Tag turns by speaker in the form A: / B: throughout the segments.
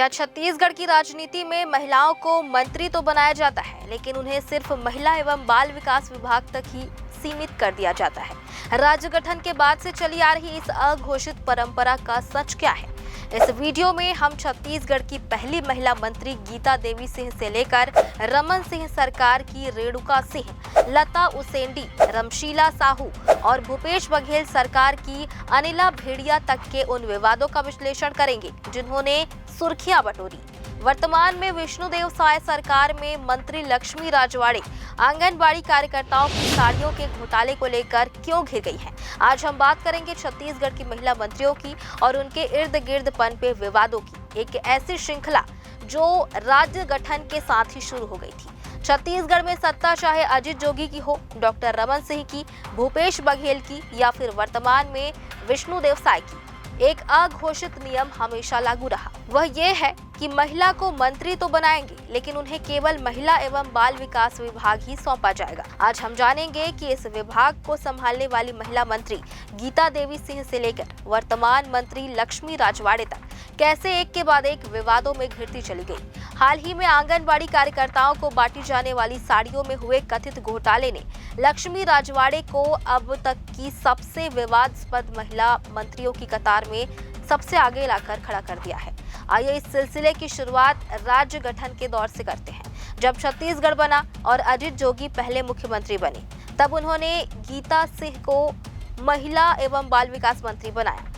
A: क्या छत्तीसगढ़ की राजनीति में महिलाओं को मंत्री तो बनाया जाता है, लेकिन उन्हें सिर्फ महिला एवं बाल विकास विभाग तक ही सीमित कर दिया जाता है। राज्य गठन के बाद से चली आ रही इस अघोषित परंपरा का सच क्या है? इस वीडियो में हम छत्तीसगढ़ की पहली महिला मंत्री गीता देवी सिंह से लेकर रमन सिंह सरकार की रेणुका सिंह, लता उसेंडी, रमशीला साहू और भूपेश बघेल सरकार की अनिला भेड़िया तक के उन विवादों का विश्लेषण करेंगे जिन्होंने सुर्खियां बटोरी। वर्तमान में विष्णुदेव साय सरकार में मंत्री लक्ष्मी राजवाड़े आंगनबाड़ी कार्यकर्ताओं की साड़ियों के घोटाले को लेकर क्यों घिर गई हैं। आज हम बात करेंगे छत्तीसगढ़ की महिला मंत्रियों की और उनके इर्द गिर्द पनपे विवादों की, एक ऐसी श्रृंखला जो राज्य गठन के साथ ही शुरू हो गई थी। छत्तीसगढ़ में सत्ता चाहे अजित जोगी की हो, डॉक्टर रमन सिंह की, भूपेश बघेल की या फिर वर्तमान में विष्णुदेव साय की, एक अघोषित नियम हमेशा लागू रहा। वह ये है कि महिला को मंत्री तो बनाएंगे, लेकिन उन्हें केवल महिला एवं बाल विकास विभाग ही सौंपा जाएगा। आज हम जानेंगे कि इस विभाग को संभालने वाली महिला मंत्री गीता देवी सिंह से लेकर वर्तमान मंत्री लक्ष्मी राजवाड़े तक कैसे एक के बाद एक विवादों में घिरती चली गई। हाल ही में आंगनबाड़ी कार्यकर्ताओं को बांटी जाने वाली साड़ियों में हुए कथित घोटाले ने लक्ष्मी राजवाड़े को अब तक की सबसे विवादास्पद महिला मंत्रियों की कतार में सबसे आगे लाकर खड़ा कर दिया है। आइए इस सिलसिले की शुरुआत राज्य गठन के दौर से करते हैं। जब छत्तीसगढ़ बना और अजित जोगी पहले मुख्यमंत्री बने, तब उन्होंने गीता सिंह को महिला एवं बाल विकास मंत्री बनाया।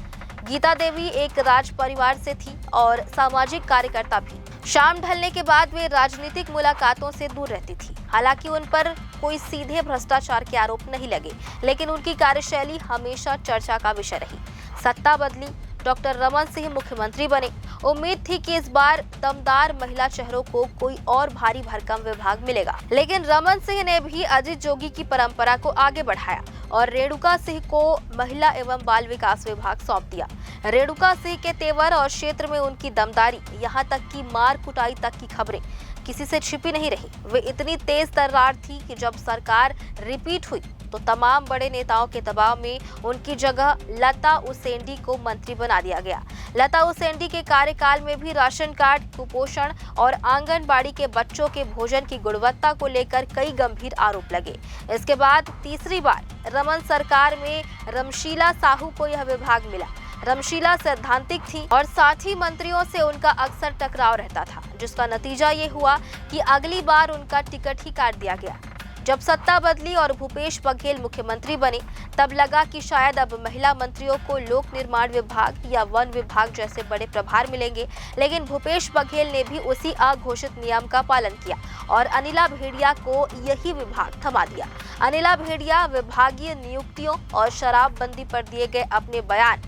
A: गीता देवी एक राज परिवार से थी और सामाजिक कार्यकर्ता भी। शाम ढलने के बाद वे राजनीतिक मुलाकातों से दूर रहती थी। हालांकि उन पर कोई सीधे भ्रष्टाचार के आरोप नहीं लगे, लेकिन उनकी कार्यशैली हमेशा चर्चा का विषय रही। सत्ता बदली, डॉक्टर रमन सिंह मुख्यमंत्री बने। उम्मीद थी कि इस बार दमदार महिला चेहरों को कोई और भारी भरकम विभाग मिलेगा, लेकिन रमन सिंह ने भी अजित जोगी की परंपरा को आगे बढ़ाया और रेणुका सिंह को महिला एवं बाल विकास विभाग सौंप दिया। रेणुका सिंह के तेवर और क्षेत्र में उनकी दमदारी, यहाँ तक कि मार कुटाई तक की खबरें किसी से छिपी नहीं रही। वे इतनी तेज तर्रार थी कि जब सरकार रिपीट हुई तो तमाम बड़े नेताओं के दबाव में उनकी जगह लता उसेंडी को मंत्री बना दिया गया। लता उसेंडी के कार्यकाल में भी राशन कार्ड, कुपोषण और आंगनबाड़ी के बच्चों के भोजन की गुणवत्ता को लेकर कई गंभीर आरोप लगे। इसके बाद तीसरी बार रमन सरकार में रमशीला साहू को यह विभाग मिला। रमशीला सैद्धांतिक थी और साथ ही मंत्रियों से उनका अक्सर टकराव रहता था, जिसका नतीजा ये हुआ कि अगली बार उनका टिकट ही काट दिया गया। जब सत्ता बदली और भूपेश बघेल मुख्यमंत्री बने, तब लगा कि शायद अब महिला मंत्रियों को लोक निर्माण विभाग या वन विभाग जैसे बड़े प्रभार मिलेंगे, लेकिन भूपेश बघेल ने भी उसी अघोषित नियम का पालन किया और अनिला भेड़िया को यही विभाग थमा दिया। अनिला भेड़िया विभागीय नियुक्तियों और शराबबंदी पर दिए गए अपने बयान,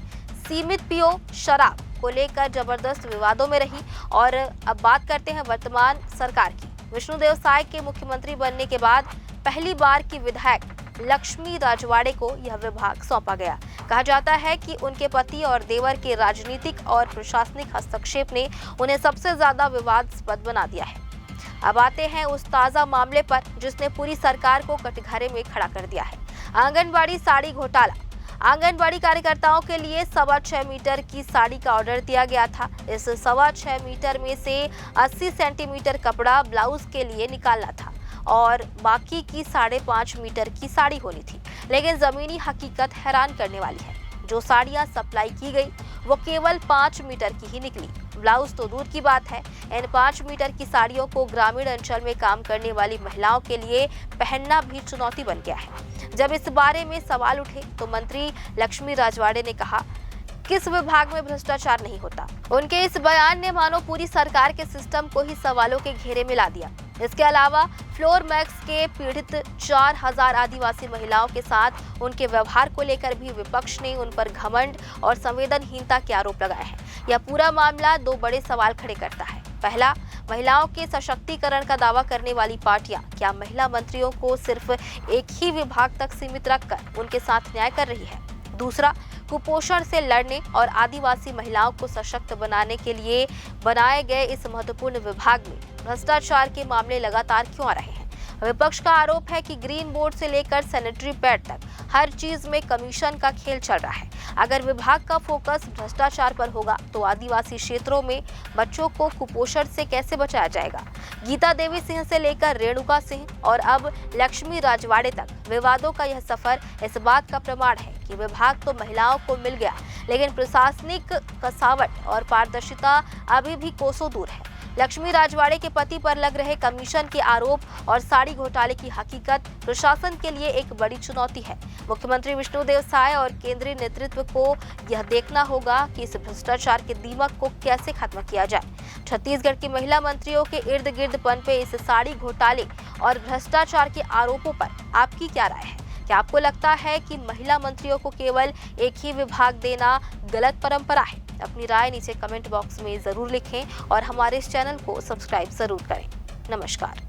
A: सीमित पियो शराब को लेकर जबरदस्त विवादों में रही। और अब बात करते हैं वर्तमान सरकार की। विष्णुदेव साय के मुख्यमंत्री बनने के बाद पहली बार की विधायक लक्ष्मी राजवाड़े को यह विभाग सौंपा गया। कहा जाता है कि उनके पति और देवर के राजनीतिक और प्रशासनिक हस्तक्षेप ने उन्हें सबसे ज्यादा विवादास्पद बना दिया है। अब आते हैं उस ताजा मामले पर जिसने पूरी सरकार को कटघरे में खड़ा कर दिया है। आंगनबाड़ी साड़ी घोटाला। आंगनबाड़ी कार्यकर्ताओं के लिए 6.25 मीटर की साड़ी का ऑर्डर दिया गया था। इस 6.25 मीटर में से 80 सेंटीमीटर कपड़ा ब्लाउज के लिए निकालना था और बाकी की 5.5 मीटर की साड़ी होनी थी। लेकिन जमीनी हकीकत हैरान करने वाली है। जो साड़ियां सप्लाई की गई वो केवल 5 मीटर की ही निकली। ब्लाउज तो दूर की बात है, इन 5 मीटर की साड़ियों को ग्रामीण अंचल में काम करने वाली महिलाओं के लिए पहनना भी चुनौती बन गया है। जब इस बारे में सवाल उठे तो मंत्री लक्ष्मी राजवाड़े ने कहा, किस विभाग में भ्रष्टाचार नहीं होता। उनके इस बयान ने मानो पूरी सरकार के सिस्टम को ही सवालों के घेरे में ला दिया। इसके अलावा फ्लोर मैक्स के पीड़ित 4000 आदिवासी महिलाओं के साथ उनके व्यवहार को लेकर भी विपक्ष ने उन पर घमंड और संवेदनहीनता के आरोप लगाए हैं। यह पूरा मामला दो बड़े सवाल खड़े करता है। पहला, महिलाओं के सशक्तिकरण का दावा करने वाली पार्टियां क्या महिला मंत्रियों को सिर्फ एक ही विभाग तक सीमित रखकर उनके साथ न्याय कर रही है? दूसरा, कुपोषण से लड़ने और आदिवासी महिलाओं को सशक्त बनाने के लिए बनाए गए इस महत्वपूर्ण विभाग में भ्रष्टाचार के मामले लगातार क्यों आ रहे हैं? विपक्ष का आरोप है कि ग्रीन बोर्ड से लेकर सैनिटरी पैड तक हर चीज में कमीशन का खेल चल रहा है। अगर विभाग का फोकस भ्रष्टाचार पर होगा तो आदिवासी क्षेत्रों में बच्चों को कुपोषण से कैसे बचाया जाएगा। गीता देवी सिंह से लेकर रेणुका सिंह और अब लक्ष्मी राजवाड़े तक विवादों का यह सफर इस बात का प्रमाण है कि विभाग तो महिलाओं को मिल गया, लेकिन प्रशासनिक कसावट और पारदर्शिता अभी भी कोसों दूर है। लक्ष्मी राजवाड़े के पति पर लग रहे कमीशन के आरोप और साड़ी घोटाले की हकीकत प्रशासन के लिए एक बड़ी चुनौती है। मुख्यमंत्री विष्णुदेव साय और केंद्रीय नेतृत्व को यह देखना होगा कि इस भ्रष्टाचार के दीमक को कैसे खत्म किया जाए। छत्तीसगढ़ की महिला मंत्रियों के इर्द गिर्द पनपे इस साड़ी घोटाले और भ्रष्टाचार के आरोपों पर आपकी क्या राय है? क्या आपको लगता है कि महिला मंत्रियों को केवल एक ही विभाग देना गलत परंपरा है? अपनी राय नीचे कमेंट बॉक्स में जरूर लिखें और हमारे इस चैनल को सब्सक्राइब जरूर करें। नमस्कार।